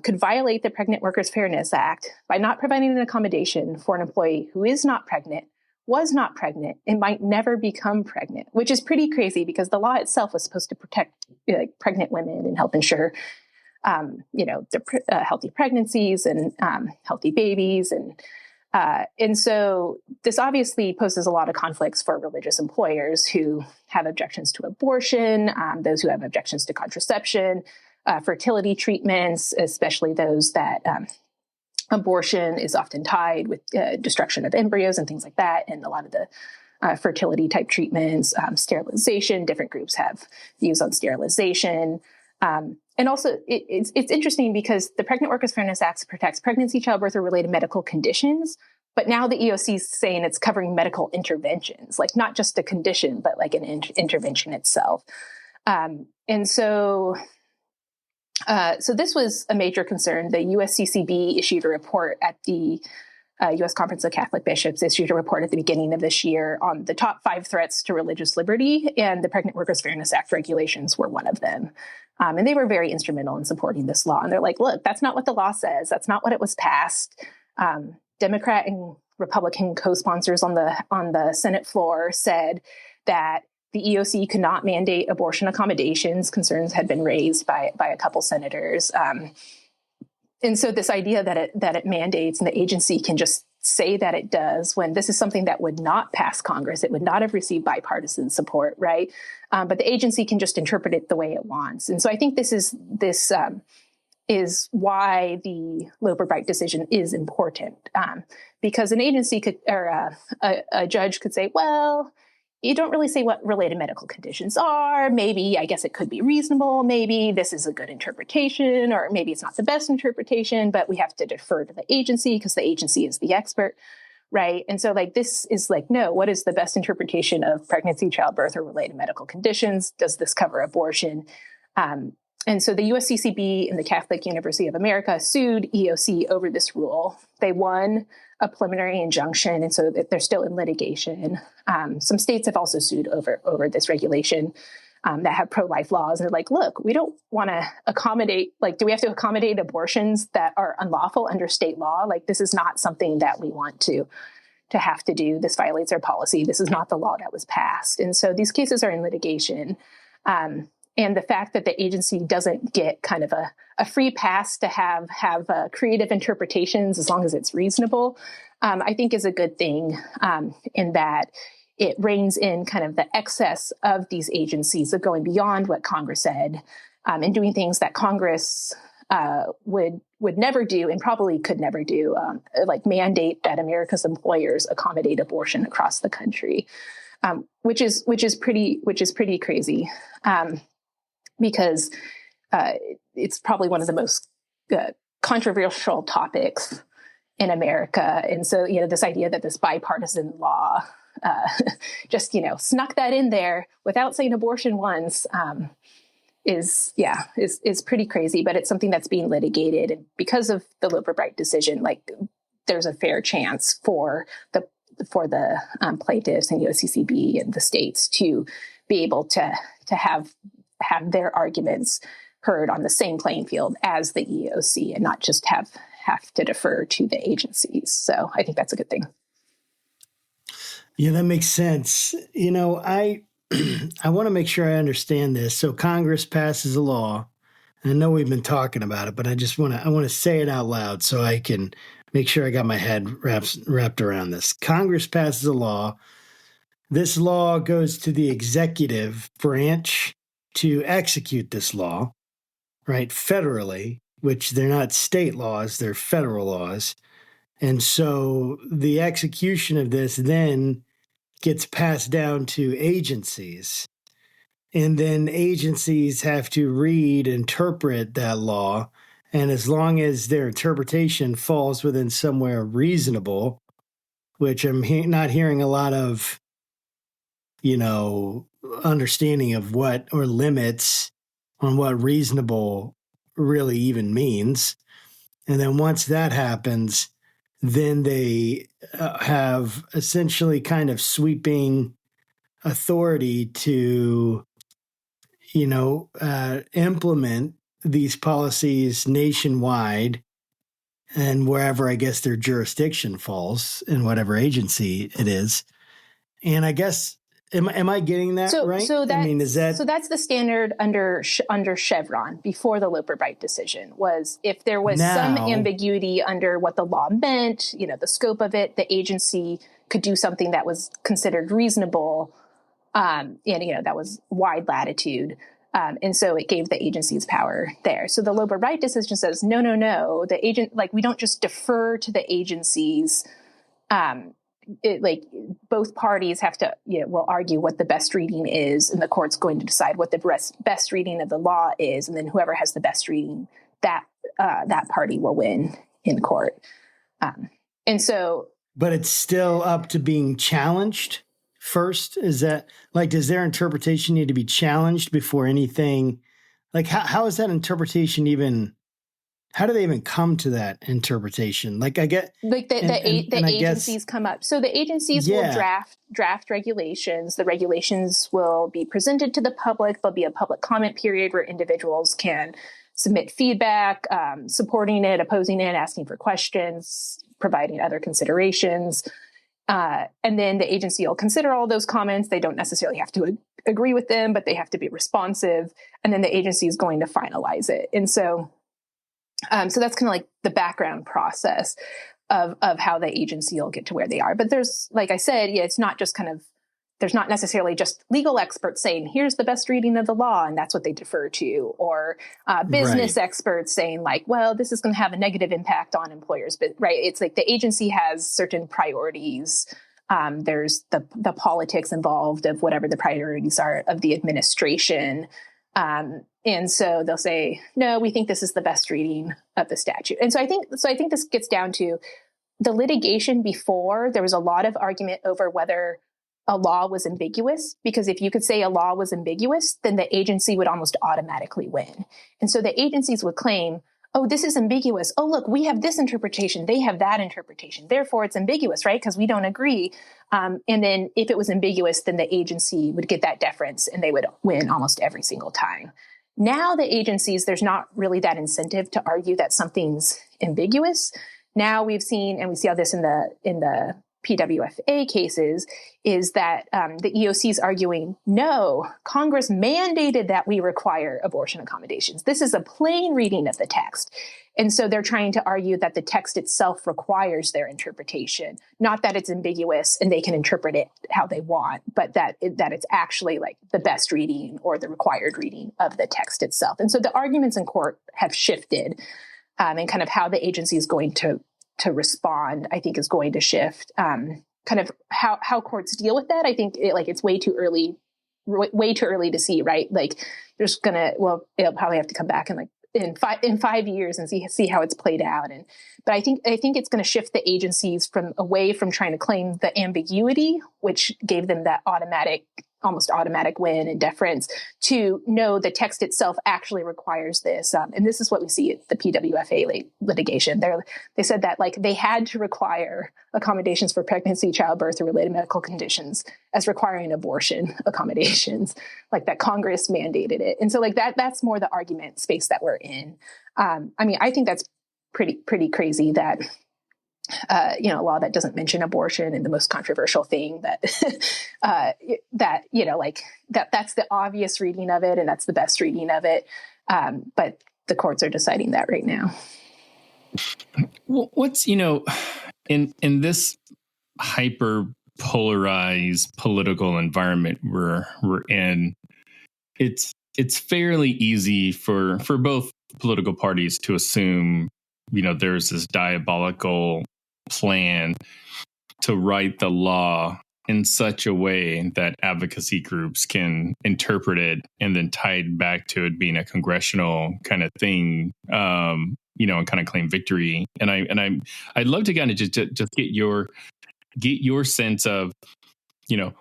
could violate the Pregnant Workers Fairness Act by not providing an accommodation for an employee who is not pregnant, was not pregnant, and might never become pregnant, which is pretty crazy because the law itself was supposed to protect pregnant women and help ensure, healthy pregnancies and healthy babies. And so this obviously poses a lot of conflicts for religious employers who have objections to abortion, those who have objections to contraception, fertility treatments, especially those that abortion is often tied with destruction of embryos and things like that. And a lot of the fertility type treatments, sterilization, different groups have views on sterilization. And also it's interesting because the Pregnant Workers Fairness Act protects pregnancy, childbirth, or related medical conditions. But now the EEOC is saying it's covering medical interventions, like not just a condition, but like an intervention itself. And so this was a major concern. The USCCB issued a report at the U.S. Conference of Catholic Bishops, issued a report at the beginning of this year on the top 5 threats to religious liberty, and the Pregnant Workers Fairness Act regulations were one of them. And they were very instrumental in supporting this law. And they're like, look, that's not what the law says. That's not what it was passed. Democrat and Republican co-sponsors on the Senate floor said that the EEOC could not mandate abortion accommodations. Concerns had been raised by a couple senators. And so this idea that it mandates and the agency can just say that it does when this is something that would not pass Congress, it would not have received bipartisan support, right? But the agency can just interpret it the way it wants. And so I think this is why the Loper-Bright decision is important, because an agency could, or a judge could say, well, you don't really say what related medical conditions are. Maybe, I guess it could be reasonable. Maybe this is a good interpretation, or maybe it's not the best interpretation, but we have to defer to the agency because the agency is the expert, right? And so this is no, what is the best interpretation of pregnancy, childbirth, or related medical conditions? Does this cover abortion? And so the USCCB and the Catholic University of America sued EEOC over this rule. They won a preliminary injunction, and so they're still in litigation. Some states have also sued over this regulation that have pro-life laws. And they're like, look, we don't want to accommodate, do we have to accommodate abortions that are unlawful under state law? This is not something that we want to have to do. This violates our policy. This is not the law that was passed. And so these cases are in litigation. And the fact that the agency doesn't get kind of a free pass to have creative interpretations as long as it's reasonable, I think is a good thing, in that it reins in kind of the excess of these agencies of going beyond what Congress said, and doing things that Congress would never do and probably could never do, like mandate that America's employers accommodate abortion across the country, which is pretty crazy. Because it's probably one of the most controversial topics in America. And so, this idea that this bipartisan law just, snuck that in there without saying abortion once is pretty crazy, but it's something that's being litigated. And because of the Loper-Bright decision, like there's a fair chance for the plaintiffs and USCCB and the states to be able to have their arguments heard on the same playing field as the EEOC and not just have to defer to the agencies. So I think that's a good thing. Yeah, that makes sense. I want to make sure I understand this. So Congress passes a law. I know we've been talking about it, but I want to say it out loud so I can make sure I got my head wrapped around this. Congress passes a law. This law goes to the executive branch to execute this law, right? Federally, which they're not state laws, they're federal laws. And so the execution of this then gets passed down to agencies. And then agencies have to interpret that law. And as long as their interpretation falls within somewhere reasonable, which I'm not hearing a lot of, understanding of what or limits on what reasonable really even means. And then once that happens, then they have essentially kind of sweeping authority to, implement these policies nationwide and wherever I guess their jurisdiction falls in whatever agency it is. And I guess, am I getting that right? So that's the standard under Chevron before the Loper-Bright decision was if there was some ambiguity under what the law meant, the scope of it, the agency could do something that was considered reasonable. And that was wide latitude. And so it gave the agencies power there. So the Loper-Bright decision says, no, the agent, we don't just defer to the agencies. Both parties have to, will argue what the best reading is, and the court's going to decide what the best reading of the law is. And then whoever has the best reading, that party will win in court. But it's still up to being challenged first. Is that does their interpretation need to be challenged before anything? How is that interpretation even? How do they even come to that interpretation? I get the agencies come up. So the agencies will draft regulations. The regulations will be presented to the public. There'll be a public comment period where individuals can submit feedback, supporting it, opposing it, asking for questions, providing other considerations. And then the agency will consider all those comments. They don't necessarily have to agree with them, but they have to be responsive. And then the agency is going to finalize it. And so that's kind of the background process of how the agency will get to where they are. But there's, like I said, it's not just there's not necessarily just legal experts saying, here's the best reading of the law, and that's what they defer to, or business experts saying well, this is going to have a negative impact on employers. But it's the agency has certain priorities. There's the politics involved of whatever the priorities are of the administration. And so they'll say, no, we think this is the best reading of the statute. And so I think this gets down to the litigation before. There was a lot of argument over whether a law was ambiguous, because if you could say a law was ambiguous, then the agency would almost automatically win. And so the agencies would claim, oh, this is ambiguous. Oh, look, we have this interpretation. They have that interpretation. Therefore, it's ambiguous, right? Because we don't agree. And then if it was ambiguous, then the agency would get that deference and they would win almost every single time. Now the agencies, there's not really that incentive to argue that something's ambiguous. Now we've seen, and we see all this in the PWFA cases, is that the EEOC is arguing, no, Congress mandated that we require abortion accommodations. This is a plain reading of the text. And so they're trying to argue that the text itself requires their interpretation, not that it's ambiguous and they can interpret it how they want, but that it's actually the best reading or the required reading of the text itself. And so the arguments in court have shifted, and kind of how the agency is going to respond, I think, is going to shift. Kind of how courts deal with that. I think it's way too early to see, right? It'll probably have to come back in 5 years and see how it's played out. But I think it's going to shift the agencies away from trying to claim the ambiguity, which gave them that automatic almost automatic win and deference to no, the text itself actually requires this. And this is what we see at the PWFA litigation. They said that like they had to require accommodations for pregnancy, childbirth, or related medical conditions as requiring abortion accommodations, like that Congress mandated it. And so like that's more the argument space that we're in. I mean, I think that's pretty crazy that a law that doesn't mention abortion and the most controversial thing that that's the obvious reading of it and that's the best reading of it. But the courts are deciding that right now. Well, what's, in this hyper polarized political environment we're in, it's fairly easy for both political parties to assume, there's this diabolical plan to write the law in such a way that advocacy groups can interpret it and then tie it back to it being a congressional kind of thing, and kind of claim victory. And I'd love to kind of just get your sense of,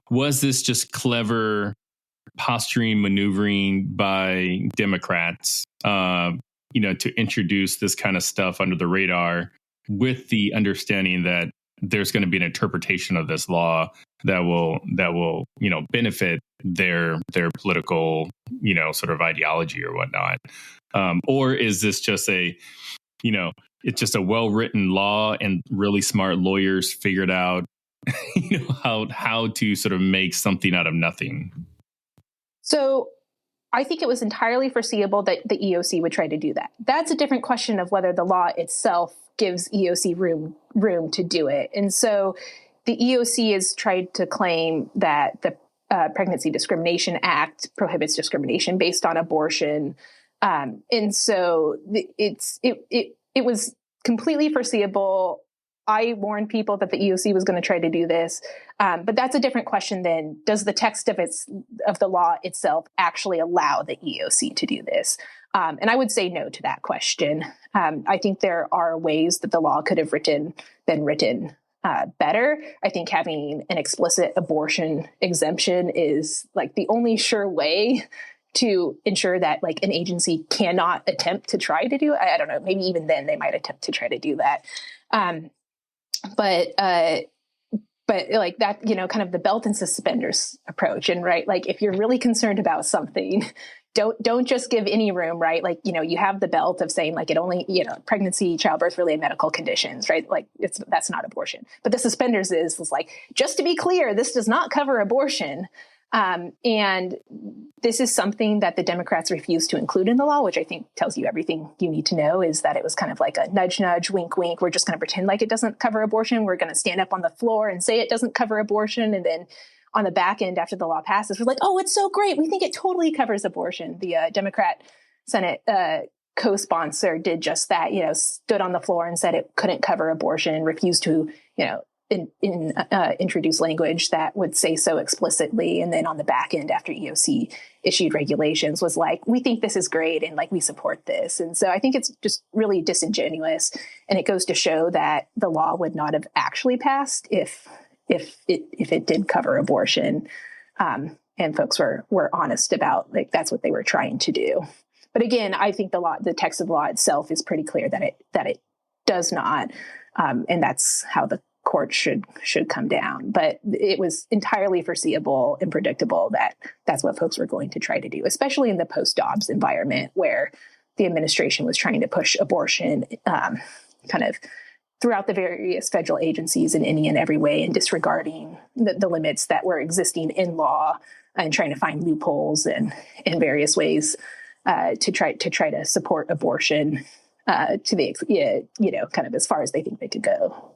was this just clever posturing, maneuvering by Democrats, to introduce this kind of stuff under the radar with the understanding that there's going to be an interpretation of this law that will benefit their political, sort of ideology or whatnot. Or is this just it's just a well-written law and really smart lawyers figured out, how to sort of make something out of nothing? So I think it was entirely foreseeable that the EEOC would try to do that. That's a different question of whether the law itself gives EEOC room to do it. And so the EEOC has tried to claim that the Pregnancy Discrimination Act prohibits discrimination based on abortion. And so it was completely foreseeable. I warned people that the EEOC was going to try to do this, but that's a different question than does the text of the law itself actually allow the EEOC to do this? And I would say no to that question. I think there are ways that the law could have been written better. I think having an explicit abortion exemption is like the only sure way to ensure that like an agency cannot attempt to try to do it. I don't know, maybe even then they might attempt to try to do that. But like that, kind of the belt and suspenders approach. And right, like if you're really concerned about something, don't just give any room, right? Like, you have the belt of saying like it only, pregnancy, childbirth, related medical conditions, right? Like that's not abortion. But the suspenders is like, just to be clear, this does not cover abortion. And this is something that the Democrats refused to include in the law, which I think tells you everything you need to know, is that it was kind of like a nudge, nudge, wink, wink. We're just going to pretend like it doesn't cover abortion. We're going to stand up on the floor and say it doesn't cover abortion. And then on the back end, after the law passes, we're like, oh, it's so great. We think it totally covers abortion. The Democrat Senate co-sponsor did just that, stood on the floor and said it couldn't cover abortion, refused to, introduce language that would say so explicitly. And then on the back end, after EEOC issued regulations, was like, we think this is great and like we support this. And so I think it's just really disingenuous. And it goes to show that the law would not have actually passed if it did cover abortion. And folks were honest about like that's what they were trying to do. But again, I think the text of the law itself is pretty clear that it does not. And that's how the court should come down. But it was entirely foreseeable and predictable that that's what folks were going to try to do, especially in the post-Dobbs environment where the administration was trying to push abortion kind of throughout the various federal agencies in any and every way, and disregarding the limits that were existing in law and trying to find loopholes and in various ways to try to support abortion to the kind of as far as they think they could go.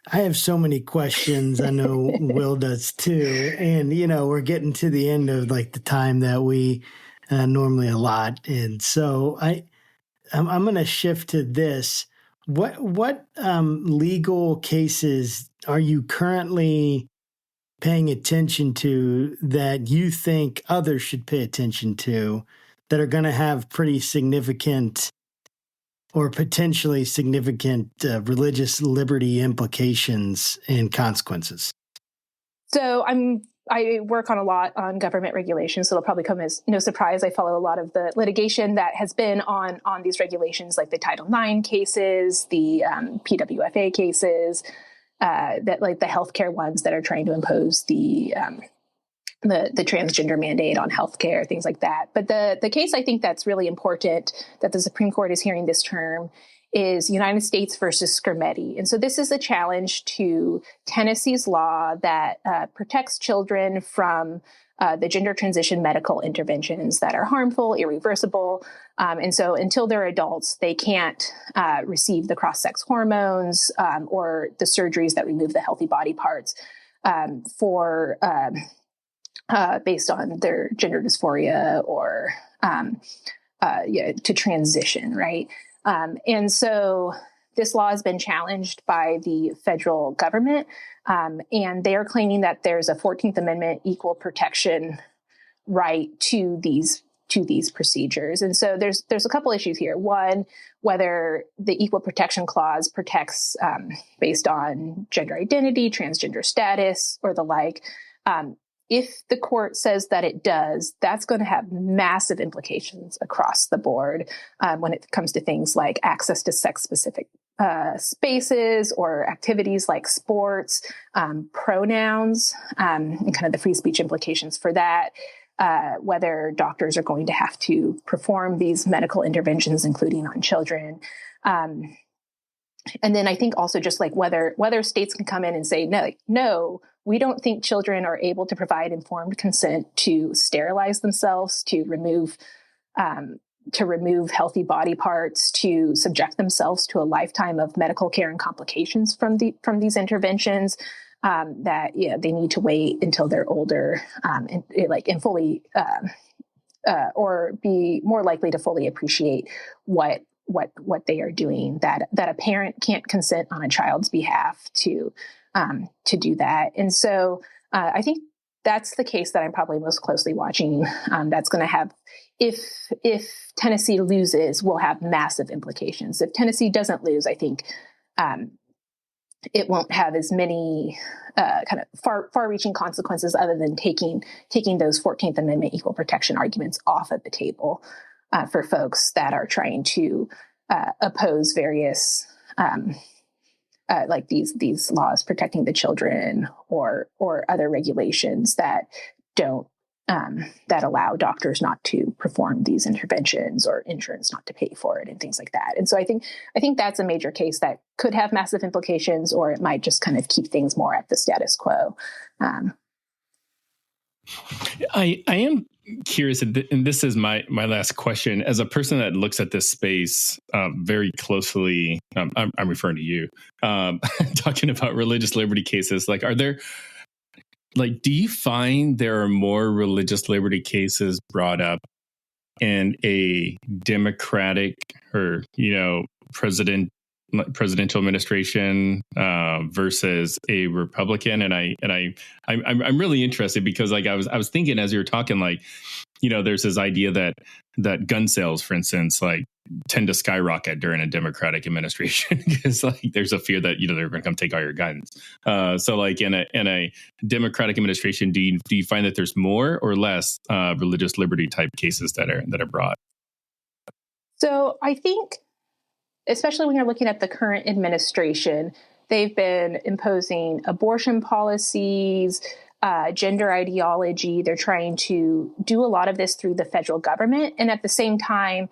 I have so many questions. I know Will does too. And, we're getting to the end of like the time that we normally allot. And so I'm going to shift to this. What legal cases are you currently paying attention to that you think others should pay attention to that are going to have pretty significant or potentially significant religious liberty implications and consequences? So I work on a lot on government regulations, so it'll probably come as no surprise. I follow a lot of the litigation that has been on these regulations, like the Title IX cases, the PWFA cases, that like the healthcare ones that are trying to impose the transgender mandate on healthcare, things like that. But the case I think that's really important that the Supreme Court is hearing this term is United States versus Scarametti. And so this is a challenge to Tennessee's law that protects children from the gender transition medical interventions that are harmful, irreversible. And so until they're adults, they can't receive the cross-sex hormones or the surgeries that remove the healthy body parts based on their gender dysphoria or to transition, right? And so this law has been challenged by the federal government, and they are claiming that there's a 14th Amendment equal protection right to these procedures. And so there's a couple issues here. One, whether the equal protection clause protects based on gender identity, transgender status, or the like. If the court says that it does, that's going to have massive implications across the board when it comes to things like access to sex-specific spaces or activities like sports, pronouns, and kind of the free speech implications for that, whether doctors are going to have to perform these medical interventions, including on children. And then I think also just like whether states can come in and say, no, we don't think children are able to provide informed consent to sterilize themselves, to remove healthy body parts, to subject themselves to a lifetime of medical care and complications from these interventions. That they need to wait until they're older and fully or be more likely to fully appreciate what they are doing. That a parent can't consent on a child's behalf to do that. And so I think that's the case that I'm probably most closely watching. That's going to have, if Tennessee loses, will have massive implications. If Tennessee doesn't lose, I think it won't have as many kind of far-reaching consequences other than taking those 14th Amendment equal protection arguments off of the table for folks that are trying to oppose various like these laws protecting the children or other regulations that don't that allow doctors not to perform these interventions or insurance not to pay for it and things like that. And so I think that's a major case that could have massive implications, or it might just kind of keep things more at the status quo. I am curious, and this is my last question. As a person that looks at this space very closely, I'm referring to you, talking about religious liberty cases. Like, are there, like, do you find there are more religious liberty cases brought up in a Democratic or presidential administration versus a Republican? And I'm really interested because, like, I was thinking as you were talking, like, there's this idea that gun sales, for instance, like, tend to skyrocket during a Democratic administration because, like, there's a fear that they're going to come take all your guns. So, like, in a Democratic administration, do you find that there's more or less religious liberty type cases that are brought? So I think, especially when you're looking at the current administration, they've been imposing abortion policies, gender ideology. They're trying to do a lot of this through the federal government. And at the same time,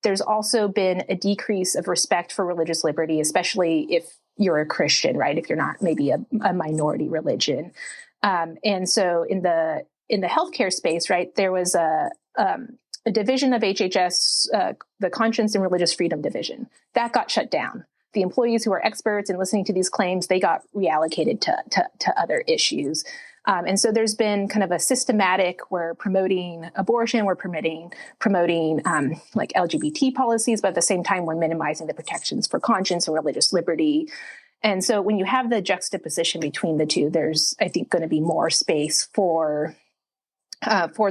there's also been a decrease of respect for religious liberty, especially if you're a Christian, right? If you're not maybe a minority religion. And so in the healthcare space, right, there was a division of HHS, the Conscience and Religious Freedom Division, that got shut down. The employees who are experts in listening to these claims, they got reallocated to other issues. And so there's been kind of a systematic, we're promoting abortion, we're promoting like LGBT policies, but at the same time, we're minimizing the protections for conscience and religious liberty. And so when you have the juxtaposition between the two, there's, I think, going to be more space for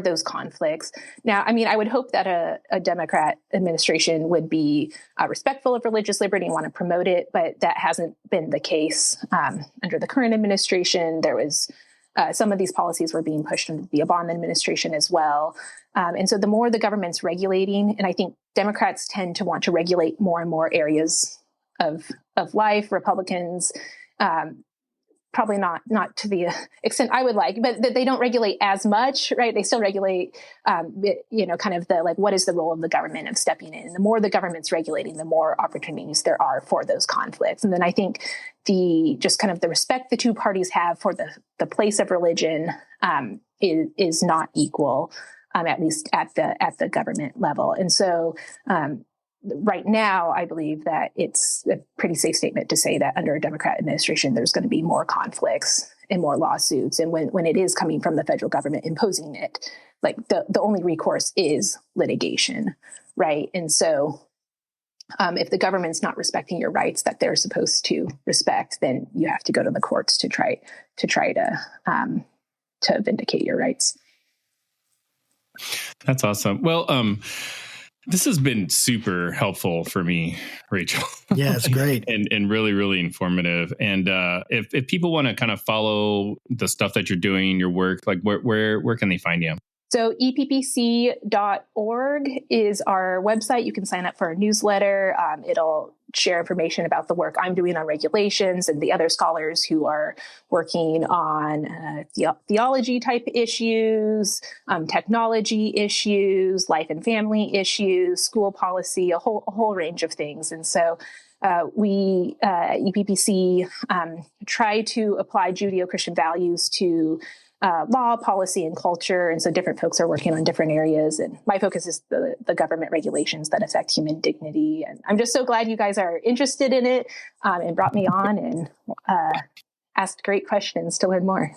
those conflicts. Now, I mean, I would hope that a Democrat administration would be respectful of religious liberty and want to promote it, but that hasn't been the case under the current administration. There was some of these policies were being pushed under the Obama administration as well. And so the more the government's regulating, and I think Democrats tend to want to regulate more and more areas of life, Republicans, probably not to the extent I would like, but that they don't regulate as much, right? They still regulate, kind of the, like, what is the role of the government of stepping in? And the more the government's regulating, the more opportunities there are for those conflicts. And then I think the respect the two parties have for the place of religion is not equal, at least at the government level. And so, right now, I believe that it's a pretty safe statement to say that under a Democrat administration, there's going to be more conflicts and more lawsuits. And when it is coming from the federal government imposing it, like the only recourse is litigation, right? And so if the government's not respecting your rights that they're supposed to respect, then you have to go to the courts to try to vindicate your rights. That's awesome. Well, this has been super helpful for me, Rachel. Yeah, it's great. and really, really informative. And if people want to kind of follow the stuff that you're doing, your work, like where can they find you? So eppc.org is our website. You can sign up for our newsletter. It'll share information about the work I'm doing on regulations and the other scholars who are working on theology type issues, technology issues, life and family issues, school policy, a whole range of things. And so we, EPPC, try to apply Judeo-Christian values to law, policy, and culture. And so different folks are working on different areas. And my focus is the government regulations that affect human dignity. And I'm just so glad you guys are interested in it and brought me on and asked great questions to learn more.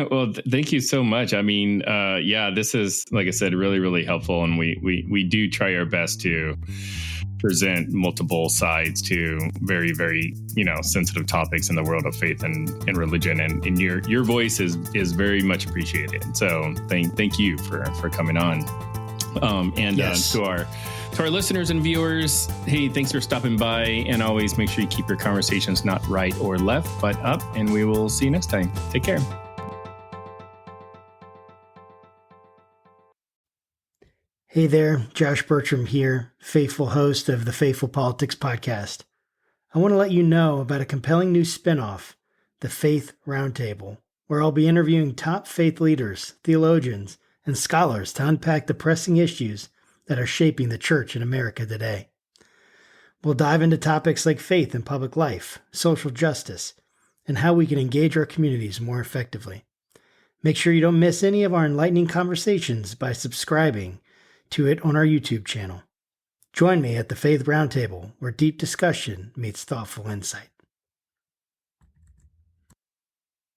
Well, thank you so much. I mean, this is, like I said, really, really helpful. And we do try our best to present multiple sides to very, very, sensitive topics in the world of faith and religion. And your voice is very much appreciated. So thank you for coming on. Yes. To our listeners and viewers, hey, thanks for stopping by. And always make sure you keep your conversations not right or left, but up. And we will see you next time. Take care. Hey there, Josh Burtram here, faithful host of the Faithful Politics Podcast. I want to let you know about a compelling new spinoff, the Faith Roundtable, where I'll be interviewing top faith leaders, theologians, and scholars to unpack the pressing issues that are shaping the church in America today. We'll dive into topics like faith in public life, social justice, and how we can engage our communities more effectively. Make sure you don't miss any of our enlightening conversations by subscribing to it on our YouTube channel. Join me at the Faith Roundtable, where deep discussion meets thoughtful insight.